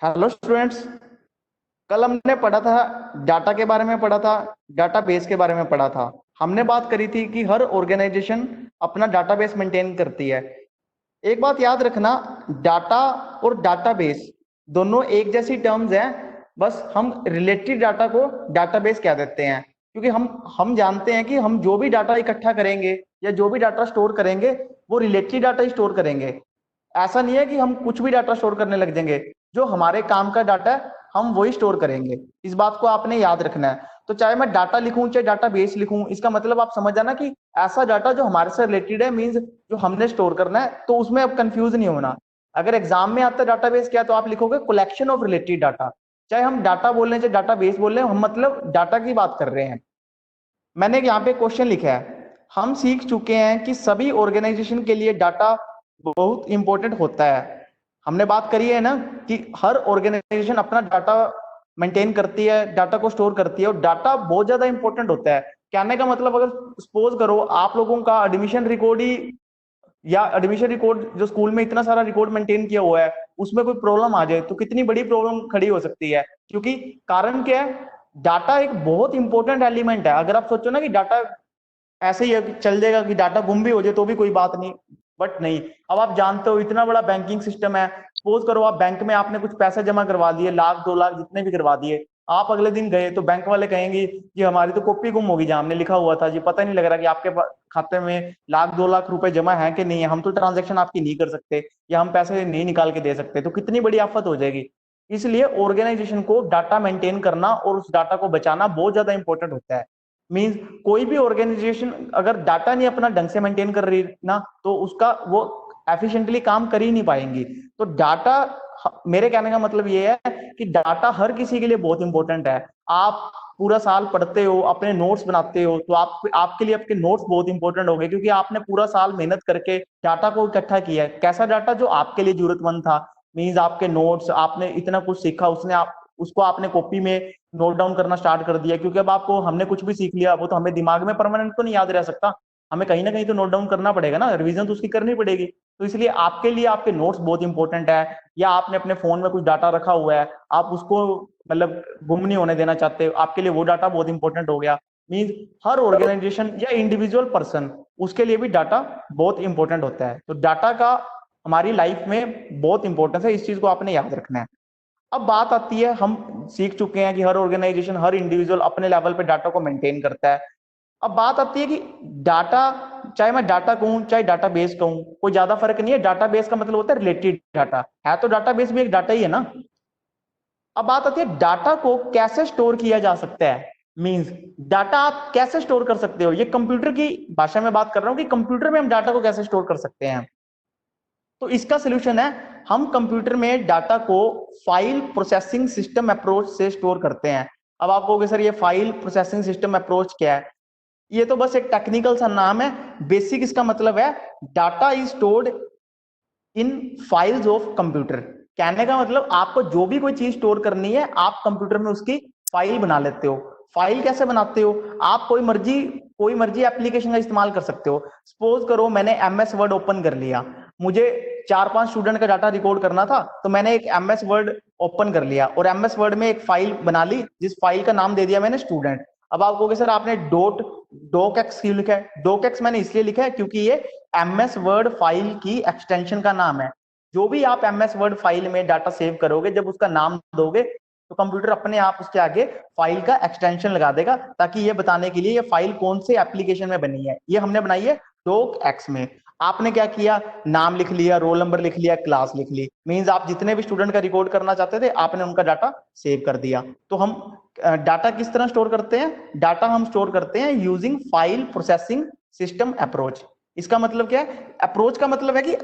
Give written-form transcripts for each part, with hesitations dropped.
Hello students. कल हमने पढ़ा था, डाटा के बारे में पढ़ा था, डाटाबेस के बारे में पढ़ा था। हमने बात करी थी कि हर ऑर्गेनाइजेशन अपना डाटाबेस मेंटेन करती है। एक बात याद रखना, डाटा और डाटाबेस दोनों एक जैसी टर्म्स हैं। बस हम रिलेटेड डाटा को डाटाबेस कह देते हैं, क्योंकि हम जानते हैं कि हम जो भी डाटा इकट्ठा करेंगे या जो भी डाटा स्टोर करेंगे वो रिलेटेड डाटा ही स्टोर करेंगे। ऐसा नहीं है कि हम कुछ भी डाटा स्टोर करने लग जाएंगे। जो हमारे काम का डाटा है हम वही स्टोर करेंगे। इस बात को आपने याद रखना है। तो चाहे मैं डाटा लिखूं चाहे डाटा बेस लिखूं, इसका मतलब आप समझ जाना कि ऐसा डाटा जो हमारे से रिलेटेड है, मींस जो हमने स्टोर करना है, तो उसमें अब कंफ्यूज नहीं होना। अगर एग्जाम में आता है डाटाबेस क्या, तो आप लिखोगे कलेक्शन ऑफ रिलेटेड डाटा। चाहे हम डाटा बोल रहे हैं चाहे डाटा बेस बोल रहे हैं, हम मतलब डाटा की बात कर रहे हैं। मैंने यहाँ पे क्वेश्चन लिखा है। हम सीख चुके हैं कि सभी ऑर्गेनाइजेशन के लिए डाटा बहुत इंपॉर्टेंट होता है। हमने बात करी है ना कि हर ऑर्गेनाइजेशन अपना डाटा मेंटेन करती है, डाटा को स्टोर करती है, और डाटा बहुत ज्यादा इंपॉर्टेंट होता है। कहने का मतलब, अगर सपोज करो आप लोगों का एडमिशन रिकॉर्ड ही, या एडमिशन रिकॉर्ड जो स्कूल में इतना सारा रिकॉर्ड मेंटेन किया हुआ है, उसमें कोई प्रॉब्लम आ जाए तो कितनी बड़ी प्रॉब्लम खड़ी हो सकती है। क्योंकि कारण क्या है, डाटा एक बहुत इंपॉर्टेंट एलिमेंट है। अगर आप सोचो ना कि डाटा ऐसे ही चल जाएगा, कि डाटा गुम भी हो जाए तो भी कोई बात नहीं, बट नहीं। अब आप जानते हो इतना बड़ा बैंकिंग सिस्टम है। सपोज करो आप बैंक में आपने कुछ पैसे जमा करवा दिए, लाख 2 लाख जितने भी करवा दिए। आप अगले दिन गए तो बैंक वाले कहेंगे कि हमारी तो कॉपी गुम होगी, जहां हमने लिखा हुआ था जी पता नहीं लग रहा कि आपके खाते में लाख 2 लाख रुपए जमा है कि नहीं है, हम तो ट्रांजेक्शन आपकी नहीं कर सकते, या हम पैसे नहीं निकाल के दे सकते। तो कितनी बड़ी आफत हो जाएगी। इसलिए ऑर्गेनाइजेशन को डाटा मेंटेन करना और उस डाटा को बचाना बहुत ज्यादा इंपॉर्टेंट होता है। मींस कोई भी ऑर्गेनाइजेशन अगर डाटा नहीं अपना ढंग से मेंटेन कर रही ना, तो उसका वो एफिशिएंटली काम कर ही नहीं पाएंगी। तो डाटा, मेरे कहने का मतलब ये है कि डाटा हर किसी के लिए बहुत इंपॉर्टेंट है। आप पूरा साल पढ़ते हो, अपने नोट्स बनाते हो, तो आपके लिए आपके नोट्स बहुत इंपॉर्टेंट हो गए, क्योंकि आपने पूरा साल मेहनत करके डाटा को इकट्ठा किया है। कैसा डाटा? जो आपके लिए जरूरतमंद था। मींस आपके नोट्स, आपने इतना कुछ सीखा, उसने आप उसको आपने कॉपी में नोट डाउन करना स्टार्ट कर दिया। क्योंकि अब आपको, हमने कुछ भी सीख लिया वो तो हमें दिमाग में परमानेंट तो नहीं याद रह सकता, हमें कहीं ना कहीं तो नोट डाउन करना पड़ेगा ना, रिवीजन तो उसकी करनी पड़ेगी। तो इसलिए आपके लिए आपके नोट्स बहुत इंपॉर्टेंट है। या आपने अपने फोन में कुछ डाटा रखा हुआ है, आप उसको मतलब गुम नहीं होने देना चाहते, आपके लिए वो डाटा बहुत इंपॉर्टेंट हो गया। मीन्स हर ऑर्गेनाइजेशन या इंडिविजुअल पर्सन, उसके लिए भी डाटा बहुत इंपॉर्टेंट होता है। तो डाटा का हमारी लाइफ में बहुत इंपॉर्टेंस है, इस चीज को आपने याद रखना है। अब बात आती है, हम सीख चुके हैं कि हर ऑर्गेनाइजेशन, हर इंडिविजुअल अपने लेवल पे डाटा को मेंटेन करता है। अब बात आती है कि डाटा, चाहे मैं डाटा कहूं चाहे डाटा बेस कहूं, कोई ज्यादा फर्क नहीं है। डाटा बेस का मतलब होता है रिलेटेड डाटा, है तो डाटा बेस भी एक डाटा ही है ना। अब बात आती है डाटा को कैसे स्टोर किया जा सकता है। मींस डाटा आप कैसे स्टोर कर सकते हो, ये कंप्यूटर की भाषा में बात कर रहा हूं कि कंप्यूटर में हम डाटा को कैसे स्टोर कर सकते हैं। तो इसका सोल्यूशन है, हम कंप्यूटर में डाटा को फाइल प्रोसेसिंग सिस्टम अप्रोच से स्टोर करते हैं। अब आप कहोगे सर ये फाइल प्रोसेसिंग सिस्टम अप्रोच क्या है? ये तो बस एक टेक्निकल सा नाम है। बेसिक इसका मतलब है, data is stored in files of computer. कहने का मतलब, आपको जो भी कोई चीज स्टोर करनी है, आप कंप्यूटर में उसकी फाइल बना लेते हो। फाइल कैसे बनाते हो? आप कोई मर्जी एप्लीकेशन का इस्तेमाल कर सकते हो। सपोज करो मैंने एमएस वर्ड ओपन कर लिया, मुझे 4-5 स्टूडेंट का डाटा रिकॉर्ड करना था, तो मैंने एक एमएस वर्ड ओपन कर लिया और एमएस वर्ड में एक फाइल बना ली, जिस फाइल का नाम दे दिया मैंने स्टूडेंट। अब आप कहोगे सर आपने डॉक एक्स क्यों लिखा है? डॉक एक्स मैंने इसलिए लिखा है क्योंकि ये एमएस वर्ड फाइल की एक्सटेंशन का नाम है। जो भी आप एमएस वर्ड फाइल में डाटा सेव करोगे, जब उसका नाम दोगे तो कंप्यूटर अपने आप उसके आगे फाइल का एक्सटेंशन लगा देगा, ताकि ये बताने के लिए ये फाइल कौन से एप्लीकेशन में बनी है। ये हमने बनाई है डॉक एक्स में। आपने क्या किया, नाम लिख लिया, रोल नंबर लिख लिया, क्लास लिख ली। मींस आप जितने भी स्टूडेंट का रिकॉर्ड करना चाहते थे, आपने उनका डाटा सेव कर दिया। तो हम डाटा किस तरह स्टोर करते हैं? डाटा हम स्टोर करते हैं using file processing system approach. इसका मतलब क्या है? अप्रोच का मतलब है कि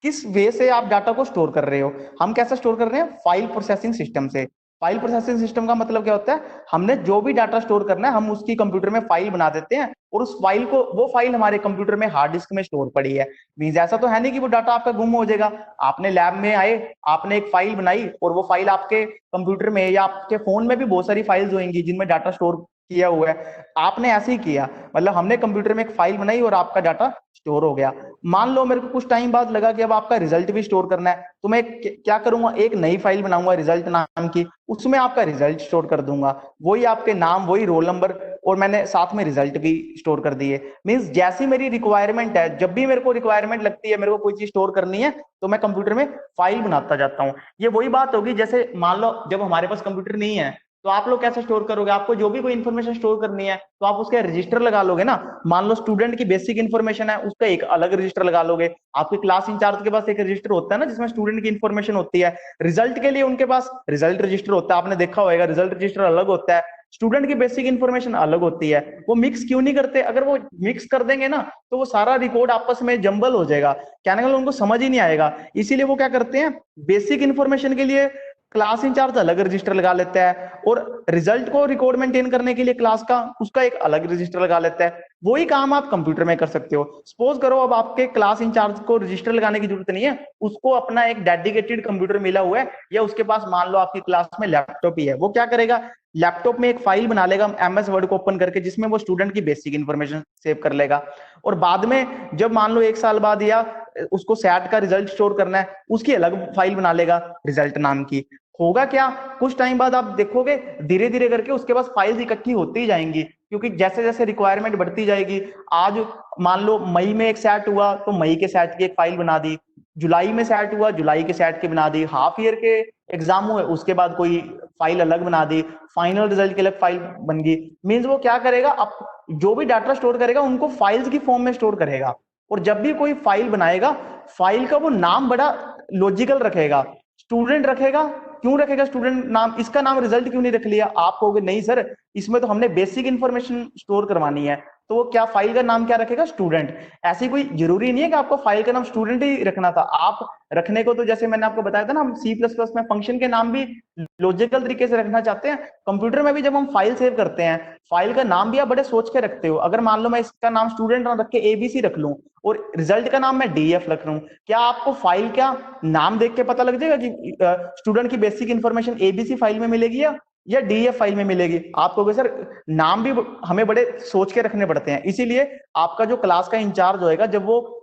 किस वे से आप डाटा को स्टोर कर रहे हो। हम कैसे स्टोर कर रहे हैं? फाइल प्रोसेसिंग सिस्टम से। फाइल प्रोसेसिंग सिस्टम का मतलब क्या होता है? हमने जो भी डाटा स्टोर करना है, हम उसकी कंप्यूटर में फाइल बना देते हैं, और उस फाइल को, वो फाइल हमारे कंप्यूटर में हार्ड डिस्क में स्टोर पड़ी है। मींस ऐसा तो है नहीं कि वो डाटा आपका गुम हो जाएगा। आपने लैब में आए, आपने एक फाइल बनाई, और वो फाइल आपके कंप्यूटर में या आपके फोन में भी बहुत सारी फाइल्स होंगी जिनमें डाटा स्टोर किया हुआ है। आपने ऐसे ही किया, मतलब हमने कंप्यूटर में एक फाइल बनाई और आपका डाटा स्टोर हो गया। मान लो मेरे को कुछ टाइम बाद लगा कि अब आपका रिजल्ट भी स्टोर करना है, तो मैं क्या करूंगा, एक नई फाइल बनाऊंगा रिजल्ट नाम की, उसमें आपका रिजल्ट स्टोर कर दूंगा, वही आपके नाम, वही रोल नंबर, और मैंने साथ में रिजल्ट भी स्टोर कर दिए। मींस जैसी मेरी रिक्वायरमेंट है, जब भी मेरे को रिक्वायरमेंट लगती है, मेरे को कोई चीज स्टोर करनी है, तो मैं कंप्यूटर में फाइल बनाता जाता हूँ। ये वही बात होगी, जैसे मान लो जब हमारे पास कंप्यूटर नहीं है, तो आप लोग कैसे स्टोर करोगे? आपको जो भी कोई इन्फॉर्मेशन स्टोर करनी है, तो आप उसका रजिस्टर लगा लोगे ना। मान लो स्टूडेंट की बेसिक इन्फॉर्मेशन है, उसका एक अलग रजिस्टर लगा लोगे। आपके क्लास इंचार्ज के पास एक रजिस्टर होता है ना, जिसमें स्टूडेंट की इन्फॉर्मेशन होती है। रिजल्ट के लिए उनके पास रिजल्ट रजिस्टर होता है, आपने देखा होगा, रिजल्ट रजिस्टर अलग होता है। स्टूडेंट की बेसिक इन्फॉर्मेशन अलग होती है। वो मिक्स क्यों नहीं करते? अगर वो मिक्स कर देंगे ना, तो वो सारा रिकॉर्ड आपस में जंबल हो जाएगा, कहने का उनको समझ ही नहीं आएगा। इसीलिए वो क्या करते हैं, बेसिक इन्फॉर्मेशन के लिए क्लास इंचार्ज अलग रजिस्टर लगा लेता है, और रिजल्ट को रिकॉर्ड मेंटेन करने के लिए क्लास का उसका एक अलग रजिस्टर लगा लेता है। वही काम आप कंप्यूटर में कर सकते हो। सपोज करो अब आपके क्लास इंचार्ज को रजिस्टर लगाने की जरूरत नहीं है, उसको अपना एक डेडिकेटेड कंप्यूटर मिला हुआ है, या उसके पास मान लो आपकी क्लास में लैपटॉप ही है, वो क्या करेगा, लैपटॉप में एक फाइल बना लेगा एमएस वर्ड को ओपन करके, जिसमें वो स्टूडेंट की बेसिक इंफॉर्मेशन सेव कर लेगा। और बाद में जब मान लो 1 साल बाद या उसको सैट का रिजल्ट स्टोर करना है, उसकी अलग फाइल बना लेगा रिजल्ट नाम की। होगा क्या, कुछ टाइम बाद आप देखोगे धीरे धीरे करके उसके पास फाइल्स इकट्ठी होती जाएंगी, क्योंकि जैसे जैसे रिक्वायरमेंट बढ़ती जाएगी। आज मान लो मई में एक सेट हुआ, तो मई के सेट की एक फाइल बना दी। जुलाई में सेट हुआ, जुलाई के सेट की बना दी। हाफ ईयर के एग्जाम हुए, उसके बाद कोई फाइल अलग बना दी। फाइनल रिजल्ट की अलग फाइल बन गई। मीन्स वो क्या करेगा, अब जो भी डाटा स्टोर करेगा उनको फाइल्स की फॉर्म में स्टोर करेगा। और जब भी कोई फाइल बनाएगा, फाइल का वो नाम बड़ा लॉजिकल रखेगा। स्टूडेंट रखेगा, क्यों रखेगा स्टूडेंट नाम, इसका नाम रिजल्ट क्यों नहीं रख लिया? आप कहोगे नहीं सर, इसमें तो हमने बेसिक इंफॉर्मेशन स्टोर करवानी है, तो वो क्या फाइल का नाम क्या रखेगा, स्टूडेंट। ऐसी कोई जरूरी नहीं है कि आपको फाइल का नाम स्टूडेंट ही रखना था। आप रखने को तो जैसे मैंने आपको बताया था ना, हम सी प्लस प्लस में फंक्शन के नाम भी लॉजिकल तरीके से रखना चाहते हैं। कंप्यूटर में भी जब हम फाइल सेव करते हैं, फाइल का नाम भी आप बड़े सोच के रखते हो। अगर मान लो मैं इसका नाम स्टूडेंट ना रख के एबीसी रख लूं, और रिजल्ट का नाम मैं डीएफ रख लूं, क्या आपको फाइल क्या नाम देख के पता लग जाएगा कि स्टूडेंट की बेसिक इंफॉर्मेशन एबीसी फाइल में मिलेगी या डीएफ फाइल में मिलेगी? आप कहोगे सर नाम भी हमें बड़े सोच के रखने पड़ते हैं। इसीलिए आपका जो क्लास का इंचार्ज होएगा, जब वो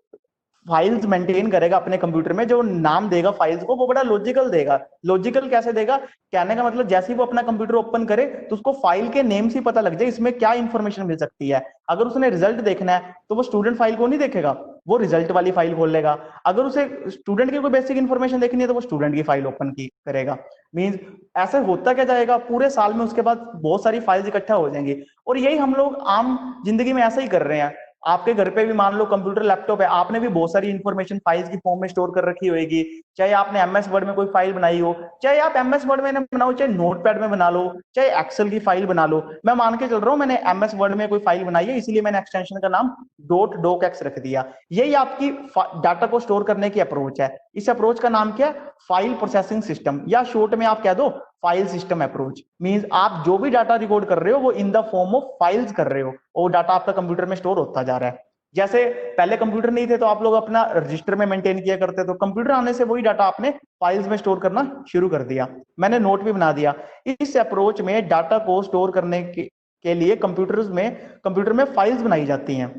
फाइल्स मेंटेन करेगा अपने कंप्यूटर में, जो नाम देगा फाइल्स को, वो बड़ा लॉजिकल देगा। लॉजिकल कैसे देगा, कहने का मतलब जैसे ही वो अपना कंप्यूटर ओपन करे, तो उसको फाइल के नेम से पता लग जाए इसमें क्या इंफॉर्मेशन मिल सकती है। अगर उसने रिजल्ट देखना है, तो वो स्टूडेंट फाइल को नहीं देखेगा, वो रिजल्ट वाली फाइल खोल लेगा। अगर उसे स्टूडेंट की कोई बेसिक इंफॉर्मेशन देखनी है, तो वो स्टूडेंट की फाइल ओपन की करेगा। मीन्स ऐसे होता क्या जाएगा पूरे साल में, उसके बाद बहुत सारी फाइल्स इकट्ठा हो जाएंगी। और यही हम लोग आम जिंदगी में ऐसा ही कर रहे हैं। आपके घर पे भी मान लो कंप्यूटर लैपटॉप है, आपने भी बहुत सारी इंफॉर्मेशन फाइल्स की फॉर्म में स्टोर कर रखी होगी। चाहे आपने एमएस वर्ड में कोई फाइल बनाई हो, चाहे आप एमएस वर्ड में ना बनाओ, चाहे नोटपैड में बना लो, चाहे एक्सेल की फाइल बना लो। मैं मान के चल रहा हूँ मैंने एमएस वर्ड में कोई फाइल बनाई है, इसीलिए मैंने एक्सटेंशन का नाम डॉट डॉक एक्स रख दिया। यही आपकी डाटा को स्टोर करने की अप्रोच है। इस अप्रोच का नाम क्या है, फाइल प्रोसेसिंग सिस्टम, या शॉर्ट में आप कह दो फाइल सिस्टम अप्रोच। मींस आप जो भी डाटा रिकॉर्ड कर रहे हो, वो in the form of files कर रहे हो, और डाटा आपका कंप्यूटर में स्टोर होता जा रहा है। जैसे पहले कंप्यूटर नहीं थे, तो आप लोग अपना रजिस्टर में मेंटेन किया करते, तो कंप्यूटर आने से वही डाटा आपने फाइल्स में स्टोर करना शुरू कर दिया। मैंने नोट भी बना दिया। इस अप्रोच में डाटा को स्टोर करने के लिए कंप्यूटर में फाइल्स बनाई जाती हैं।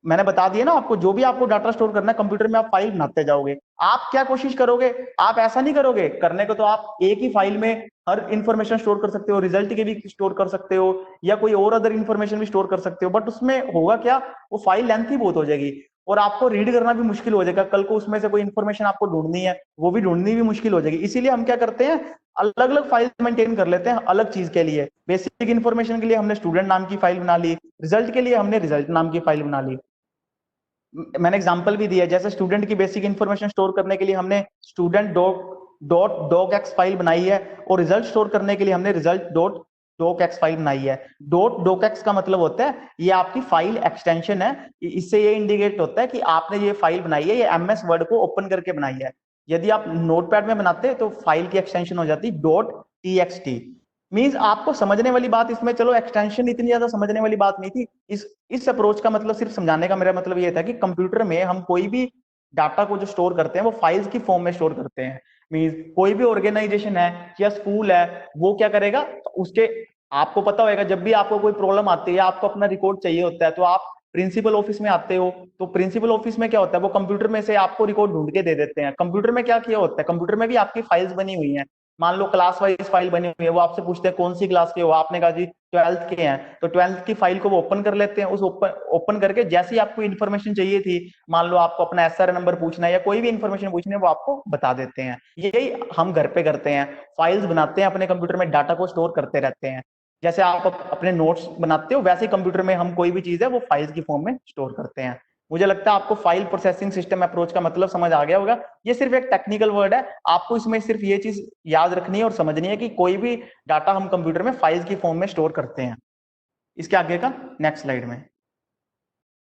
मैंने बता दिया ना आपको, जो भी आपको डाटा स्टोर करना है कंप्यूटर में, आप फाइल बनाते जाओगे। आप क्या कोशिश करोगे, आप ऐसा नहीं करोगे, करने को तो आप एक ही फाइल में हर इंफॉर्मेशन स्टोर कर सकते हो, रिजल्ट के भी स्टोर कर सकते हो, या कोई और अदर इंफॉर्मेशन भी स्टोर कर सकते हो। बट उसमें होगा क्या, वो फाइल लेंथी बहुत हो जाएगी, और आपको रीड करना भी मुश्किल हो जाएगा। कल को उसमें से कोई इंफॉर्मेशन आपको ढूंढनी है, वो भी ढूंढनी भी मुश्किल हो जाएगी। इसीलिए हम क्या करते हैं, अलग अलग फाइल मेंटेन कर लेते हैं अलग चीज के लिए। बेसिक इन्फॉर्मेशन के लिए हमने स्टूडेंट नाम की फाइल बना ली, रिजल्ट के लिए हमने रिजल्ट नाम की फाइल बना ली। मैंने एग्जांपल भी दिया, जैसे स्टूडेंट की बेसिक इंफॉर्मेशन स्टोर करने के लिए हमने student dot doc x file बनाई है, और रिजल्ट स्टोर करने के लिए हमने result dot doc x file बनाई है। डॉट डॉक एक्स का मतलब होता है ये आपकी फाइल एक्सटेंशन है। इससे ये इंडिकेट होता है कि आपने ये फाइल बनाई है, ये एमएस वर्ड को ओपन करके बनाई है। यदि आप नोटपैड में बनाते तो फाइल की एक्सटेंशन हो जाती डॉट टीएक्सटी। मींस आपको समझने वाली बात इसमें, चलो एक्सटेंशन इतनी ज्यादा समझने वाली बात नहीं थी। इस अप्रोच का मतलब सिर्फ समझाने का मेरा मतलब ये था कि कंप्यूटर में हम कोई भी डाटा को जो स्टोर करते हैं, वो फाइल्स की फॉर्म में स्टोर करते हैं। मींस कोई भी ऑर्गेनाइजेशन है या स्कूल है, वो क्या करेगा, उसके आपको पता होगा जब भी आपको कोई प्रॉब्लम आती है, आपको अपना रिकॉर्ड चाहिए होता है, तो आप प्रिंसिपल ऑफिस में आते हो तो प्रिंसिपल ऑफिस में क्या होता है, वो कंप्यूटर में से आपको रिकॉर्ड ढूंढ के दे देते हैं। कंप्यूटर में क्या किया होता है, कंप्यूटर में भी आपकी फाइल्स बनी हुई हैं। मान लो क्लास वाइज फाइल बनी हुई है, वो आपसे पूछते हैं कौन सी क्लास के हो, आपने कहा जी 12th के हैं, तो 12th की फाइल को वो ओपन कर लेते हैं। उस ओपन करके जैसी आपको इन्फॉर्मेशन चाहिए थी, मान लो आपको अपना एसआर नंबर पूछना है या कोई भी इन्फॉर्मेशन पूछनी है, वो आपको बता देते हैं। यही हम घर पे करते हैं, फाइल्स बनाते हैं अपने कंप्यूटर में, डाटा को स्टोर करते रहते हैं। जैसे आप अपने नोट्स बनाते हो, वैसे ही कंप्यूटर में हम कोई भी चीज है वो फाइल्स की फॉर्म में स्टोर करते हैं। मुझे लगता है आपको फाइल प्रोसेसिंग सिस्टम अप्रोच का मतलब समझ आ गया होगा। ये सिर्फ एक टेक्निकल वर्ड है, आपको इसमें सिर्फ ये चीज याद रखनी है और समझनी है कि कोई भी डाटा हम कंप्यूटर में फाइल्स की फॉर्म में स्टोर करते हैं। इसके आगे का नेक्स्ट स्लाइड में